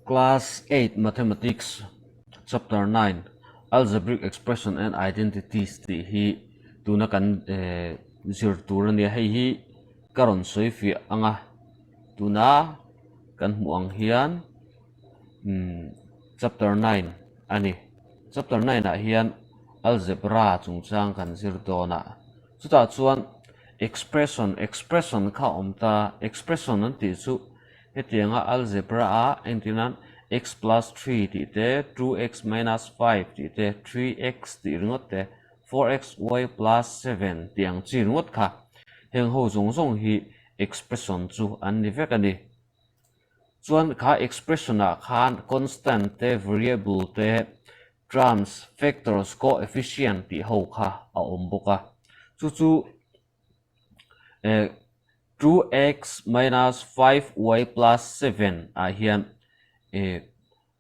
Class 8 Mathematics Chapter 9 Algebraic Expression and Identities ti hi tuna kan zir tur ni hei hi karon soi fi anga tuna kan muang hian chapter 9 ani chapter 9 a hian algebra chungchang kan zir dona chuta chuan expression kha omta expression an ti chu hetianga algebra a entinan x plus 3 ti te 2x minus 5 ti te 3x ti ringot te 4xy plus 7 tiang chi ringot kha heng ho zong hi expression chu an ni vek ani chuan kha expression a khan constant te variable te terms factors coefficient ti ho kha a om boka chu 2x minus 5y plus 7 a hian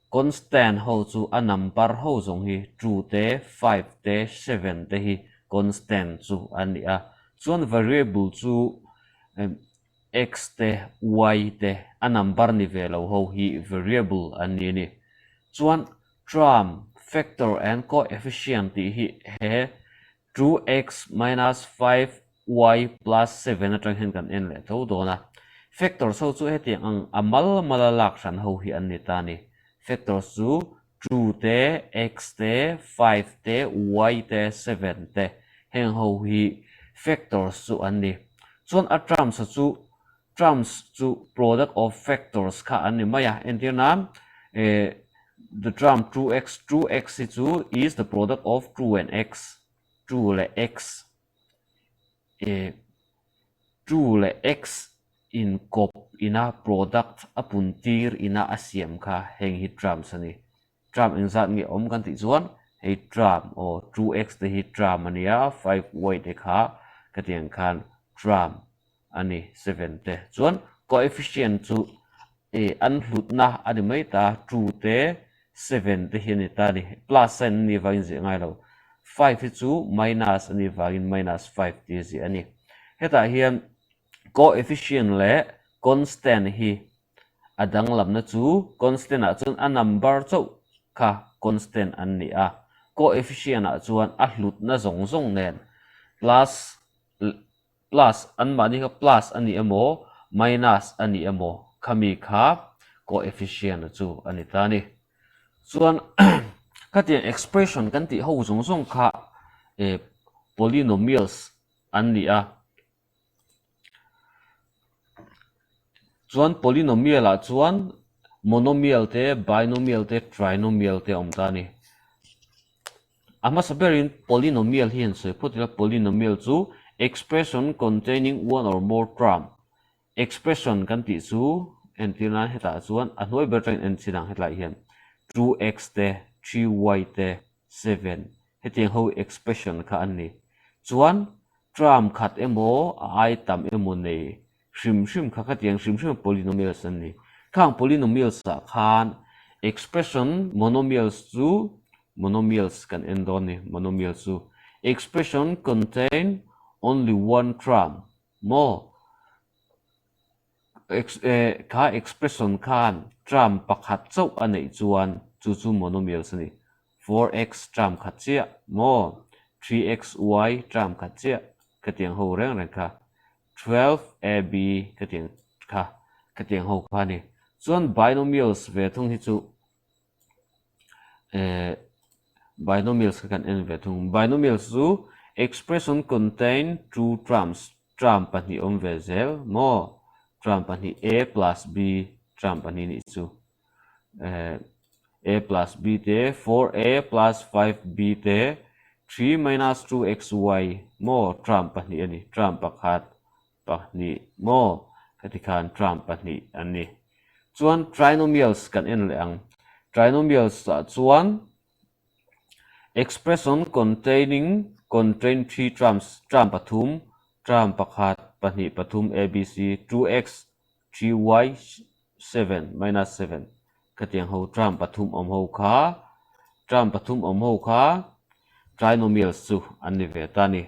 constant ho chu a number ho zong hi 2 te 5 te 7 te hi constant chu ani a chuan variable chu x te y te a number ni velo ho hi variable ani ni chuan term factor and coefficient ti hi he 2x minus 5y plus 7 atang hen kan en le tho dona factor so chu heti ang amal malalak ran ho hi an ni ta ni factor chu 2 te x te 5 te y te 7 te hen ho hi factor chu an ni chuan a terms chu product of factors kha an ni maya entirnam the term 2x is the product of 2 and x 2 le x 2 le x in kop ina product apuntir ina asiam kha heng hi terms ani term in zat nge om kan ti chuan hei term o 2x te hi term ania 5y te kha katiang khan term ani 7 te chuan coefficient chu an hlutna ani mai ta 2 te 7 te hi ni ta ni plus an ni vangin zi ngai lo 5 chu minus ani vangin minus 5 ti zi ani heta hian coefficient le constant hi adang lamna chu constant a chun a number chu kha constant an ni a coefficient a chuan a hlutna zong nen plus an mani ka plus ani emo minus ani emo khami kha coefficient chu ani ta ni chuan khatian expression kan ti ho zong kha polynomials an ni a chuan polynomial a chuan monomial te binomial te trinomial te om ta ni ama saberin polynomial hian soi photila polynomial chu expression containing one or more term expression kan ti chu entina heta chuan a hnoi bertrain en chinang hetlai hian 2x te 3y te 7 hetiang ho expression kha an ni chuan term khat emo item emo nei shrim kha tiang shrim polynomials an ni khang polynomials a khan expression monomials kan endon ni monomials chu expression contain only one term more kha expression khan term pakhat chau anei chuan chu monomials ni 4x term khat chia more 3xy term khat chia katiang ho reng kha 12ab katiang ho kha ni chuan binomials ve thung hi chu binomials kan en ve thung binomials chu expression contain two terms term pani om ve zel more term pani a plus b term pani ni chu a plus b te 4a plus 5b te 3 minus 2xy more term pani ani term pakhat pani more katikhan term pani ani chuan trinomials kan en le ang trinomials chuan expression contain three terms term pathum term pakhat pani pathum abc 2x 3y 7 minus 7 katiang ho term pathum om ho kha trinomials chu an ni ve ta ni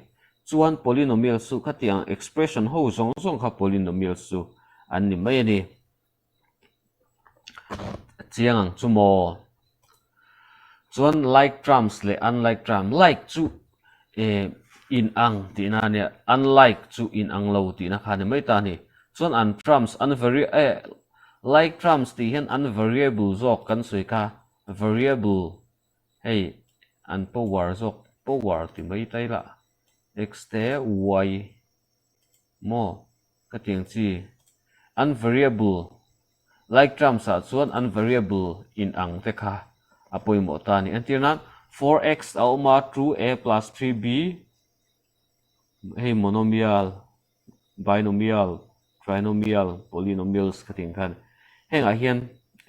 chuan polynomials chu khatiang expression ho zong kha polynomials chu an ni mai ani chiang chu mo chuan like trams le unlike tram like chu in ang ti na ne unlike chu in ang lo ti na khan mai ta ni chuan an trams like trams ti hian unvariable zok kan soi ka variable hey an power zok power ti mai tai la x te y mo ka tiang chi unvariable like trams a chuan unvariable in ang te kha apoi mo ta ni an tirna 4x a oma 2a plus 3b hey monomial binomial trinomial polynomials ka ting khan heng a hian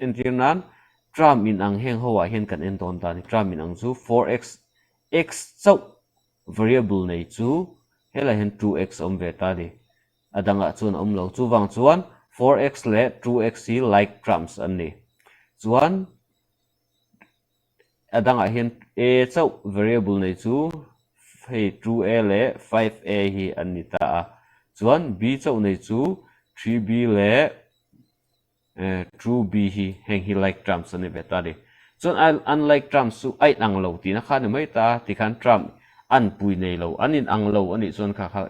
an tirnan tram in ang heng ho a hian kan en ton ta ni tram in ang chu 4x x chau variable nei chu hela hian 2x om ve ta ni adanga chuan om lo chu wang chuan 4x le 2x hi like trams an ni chuan adanga hian a chau variable nei chu hey 2a le 5a hi an ni ta a chuan b chau nei chu 3b le 2b hi heng hi like trams an ni ve ta ni chuan unlike trams chu ai ang lo ti na khan mai ta ti khan tram an pui nei lo an in ang lo ani chuan kha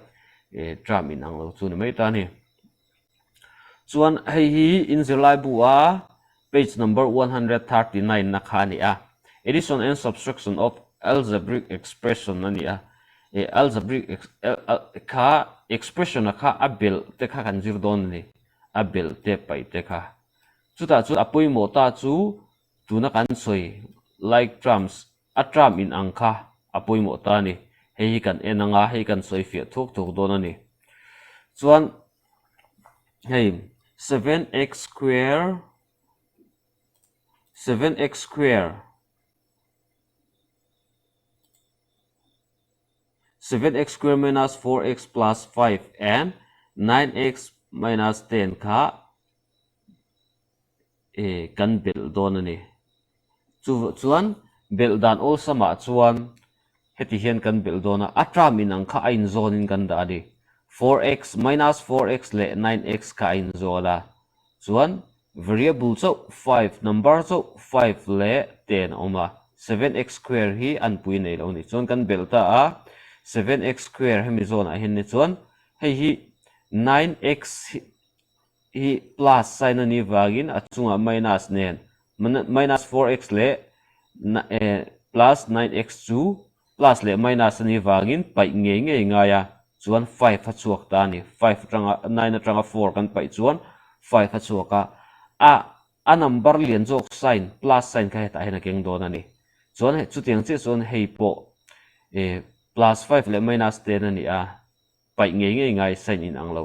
tram in ang lo chu ni mai ta ni chuan hei hi in zirlaite bu a page number 139 na kha ni a addition and subtraction of algebraic expression ani a algebraic kha expression kha abel te kha kan zir don ni abel te pai te kha chuta chu apoi mo ta chu tuna kan soi like trams a tram in ang kha apoi mo ta ni hei kan enanga hei kan soi fia thok thok don ani chuan hei 7x square 7x square 7x square minus 4x plus 5 and 9x minus 10 kha kan bel don ani chuan bel dan all sama chuan heti hian kan bel dona atram in ang kha ain zone in kan da di 4x minus 4x le 9x kha ain zola chuan variable so 5 number so 5 le 10 oma 7x square hi an pui nei lo ni chuan kan bel ta a 7x square hemi zone a hin ni chuan hei hi 9x hi plus sign ani wagin achunga minus nen minus 4x le plus 9x 2 plus le minus ani wagin pai nge nge nga ya chuan 5 ha chuak ta ni 5 tanga 9 atanga 4 kan pai chuan 5 ha chuaka a number lian jok sign plus sign ka heta hena keng don ani chuan he chutiang che chuan hei po plus 5 le minus 10 ani a pai nge nge ngai sign in ang lo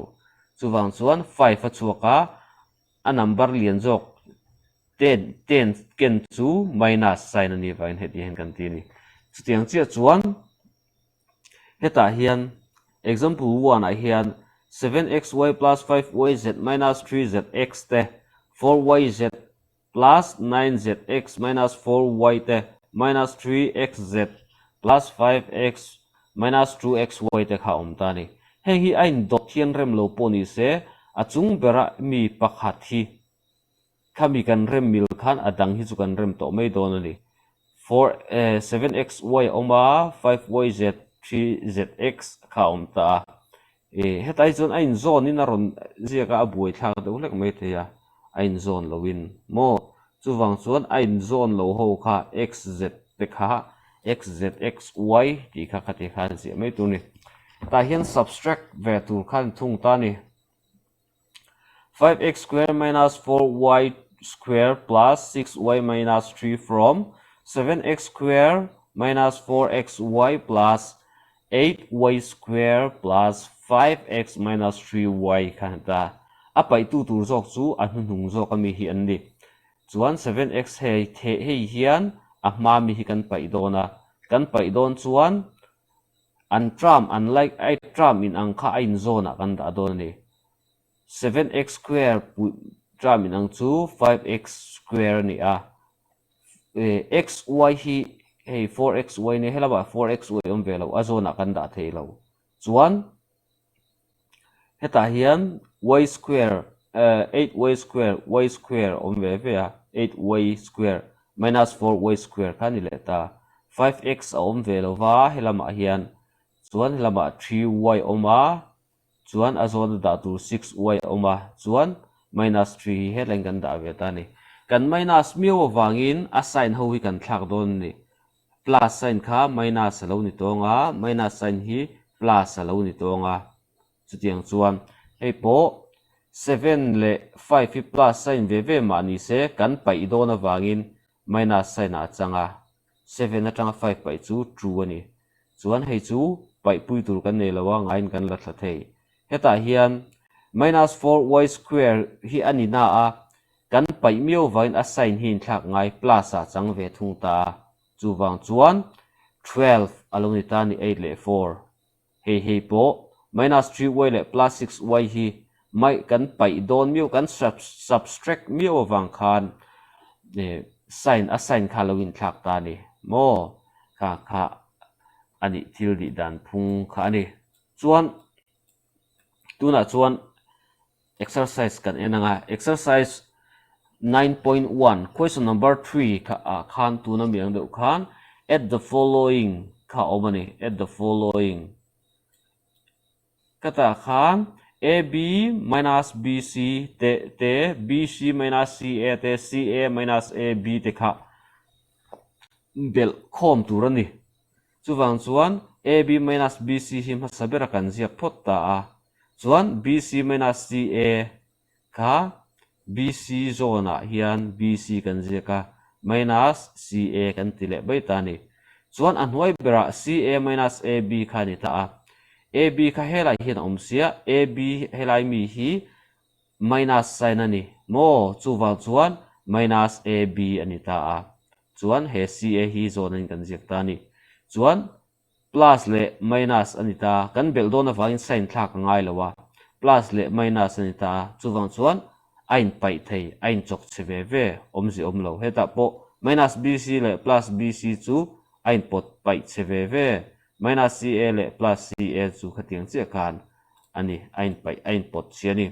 chuwang chuan 5 ha chuaka a number lian jok 10 ken chu minus sign ani vain heti hen kan ti ni chutiang che chuan heta hian example 1 a hian 7xy plus 5yz minus 3zx te 4yz plus 9zx minus 4y te minus 3xz plus 5x minus 2xy te kha om ta ni heng hi ain dot hian rem lo poni se achung bera mi pakhat hi khami kan rem mil khan adang hi chu kan rem to mai don ani 7xy oma 5yz 3zx kha om ta hetai chon ain zone in aron zia ka abuai thlang de ulek mai the ya ain zone lowin mo chuwang chuan ain zone lo ho kha xz te kha xzxy ti kha khati khan si mai tu ni ta hian subtract ve tur khan thung ta ni 5x square minus 4y square plus 6y minus 3 from 7x square minus 4xy plus 8y square plus 5x minus 3y khan ta apai tu tur jok chu an hnung jok ami hi an ni chuan 7x hei hian a hma mi hi kan pai don chuan an tram unlike ai tram in ang kha ain zona kan da don ni 7x square tram in ang chu 5x square ni a xy hi hei 4xy ni helaba 4xy om velo a zona kan da thei lo chuan heta hian y square 8y square om ve ve a 8y square minus 4y square kha ni le ta 5x om ve lo wa helama hian chuan helama 3y oma chuan azon da tu 6y oma chuan minus 3 headline kan da ve ta ni kan minus miu wangin a sign ho hi kan thlak don ni plus sign kha minus lo ni tonga minus sign hi plus lo ni tonga chutiang chuan hei po 7 le 5 hi plus sign ve ve ma ni se kan pai do na wangin minus sign a changa 7 na changa 5 pai chu true ani chuan hei chu pai pui tur kan nei lawa ngain kan la thla thei heta hian minus 4y square hi ani na a kan pai miu wangin a sign hi thlak ngai plus a chang ve thung ta chu wang chuan 12 along ni ta ni 8 le 4 hei po minus 3y le plus 6y hi mai kan pai don miu kan subtract miu wang khan sign kha loin thlak ta ni mo kha ani thil di dan phung kha ani chuan tuna chuan exercise kan enanga exercise 9.1 question number 3 khan tuna miang deuh khan add the following kha omani add the following kata khan AB minus BC te BC minus CA te CA minus AB te kha bel khom turani chuwang chuan AB minus BC hi ma sabera kan ziak phot ta a chuan BC minus CA kha BC zona hian BC kan ziaka minus CA kan tile bai ta ni chuan an hnuai bera CA minus AB kha ni ta a AB kha helai hian omsia AB helai mi hi minus sign ani mo chuwang chuan minus AB ani ta a chuan he CA hi zona kan ziak ta ni chuan plus le minus ani ta kan bel don awangin sign thlak ngai lawa plus le minus ani ta chuwang chuan ain pai thei ain chok cheve ve omzi omlo heta po minus BC le plus BC chu ain pot pai cheve ve minus CA le plus CA chu khatiang che khan ani ain pai ain pot chiani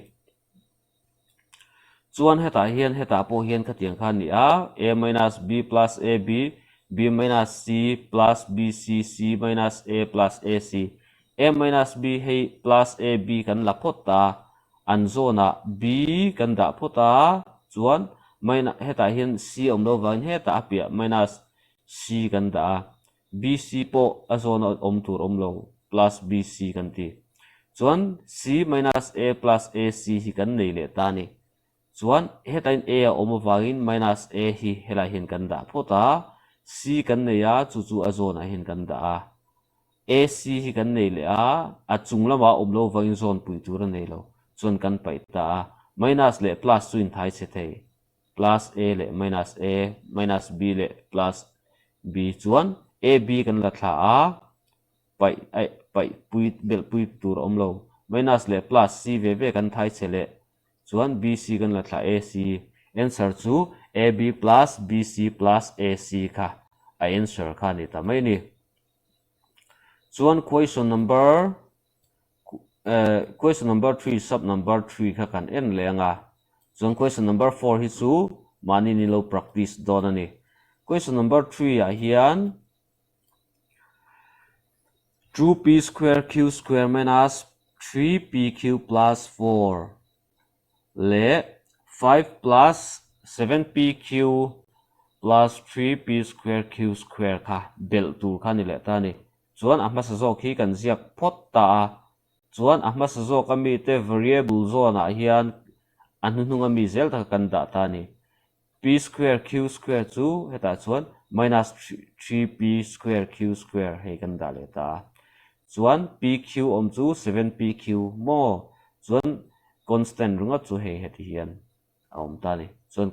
chuan heta po hian khatiang khan ni a minus B plus AB B minus C plus BC C minus A plus AC A minus B hei plus AB kan la phota an zona B kan da phota chuan minus heta hian C omlo wang heta apia minus C kan da BC po a zona om tur omlo plus BC kan ti chuan C minus A plus AC hi kan nei le ta ni chuan heta in A om wangin minus A hi hela hin kan da phota C kan nei a chu a zona hin kan da a AC hi kan nei le a chunglama omlo wangin zone pui tur nei lo chuan kan pai ta minus le plus chu in thai che thei plus A le minus B le plus B chuan AB kan la thla a pai pui bel pui tur omlo minus le plus C ve ve kan thai che le chuan BC kan la thla AC answer chu AB plus BC plus AC kha a answer kha ni ta mai ni chuan question number 3 sub number 3 kha kan en lenga chuan question number 4 hi chu mani ni lo practice don ani question number 3 a hian 2p square q square minus 3pq plus 4 le 5 plus 7pq plus 3p square q square kha bel tur kha ni le ta ni chuan a hmasa zawk hi kan ziak phot ta chuan a hmasa zawk ami te variable zona hian an hnung ami zel ta kan da ta ni p square q square chu heta chuan minus 3p square q square hei kan da le ta chuan pq om chu 7pq mo chuan constant runga chu hei heti hian a om ta ni chuan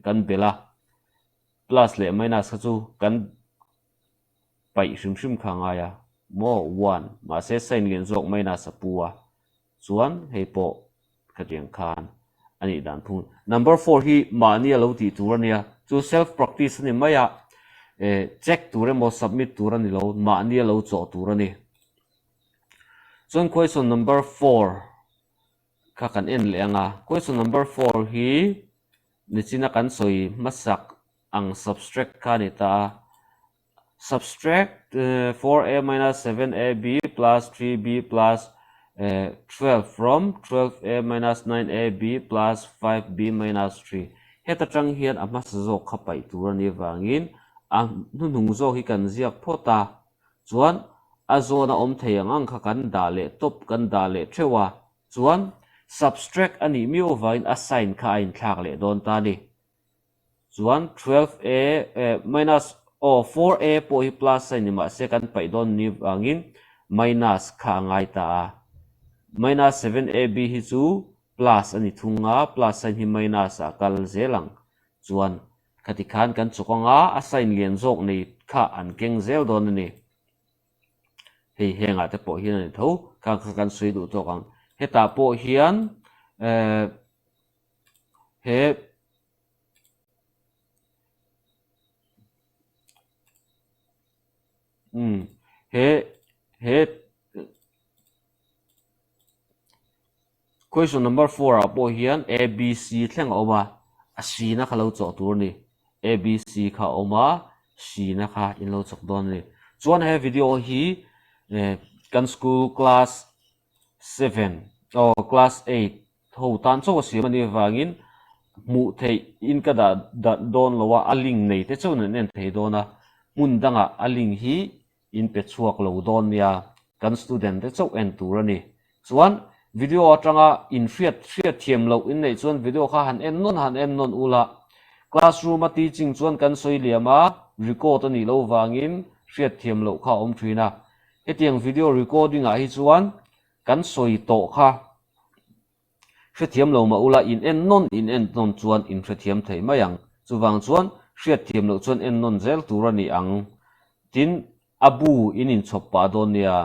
kan bela plus le minus kha chu kan pai shim kha nga ya mo 1 ma se sign lian zok minus a puwa chuan hei po khatiang khan ani dan phun number 4 hi mani alo ti turania chu self practice ni maya check ture mo submit turani lo mani alo cho turani chuan question number 4 kha kan en le anga question number 4 hi ni china kan soi masak ang subtract kha ni ta subtract 4a minus 7ab plus 3b plus 12 from 12a minus 9ab plus 5b minus 3 heta tang hian ama zo khapai turani wangin nu nung zo hi kan ziak phota chuan azona om theiang kha kan dale top kan dale thewa chuan subtract ani mi ovain assign kha in thak le don ta ni chuan 12a minus 4a po hi plus sign ma second pai don ni wangin minus kha ngai ta minus 7ab hi chu plus ani thunga plus sign hi minus a kal zelang chuan khatikhan kan chukonga assign lian jok nei kha an keng zel don ni hei henga te po hian ani tho kan sui du to kang heta po hian he question number 4 a po hian abc thleng oma asi na khalo chaw tur ni abc kha oma si na kha in lo chok don ni chuan he video hi kan school class 7 or class 8 ho tan chaw si mani wangin mu thei in ka da don lowa aling nei te chaw nen thei dona mun danga aling hi in pe chuak lo don nia kan student te chaw en tur ani chuan video atanga in fiat thiam lo in nei chuan video kha han en non ula classroom a teaching chuan kan soi liama record ani lo wangin fiat thiam lo kha om thina hetiang video recording a hi chuan kan soi to kha fiat thiam lo ma ula in en non chuan in fiat thiam thei mayang chuwang chuan fiat thiam lo chuan en non zel tur ani ang tin abu in chop pa don nia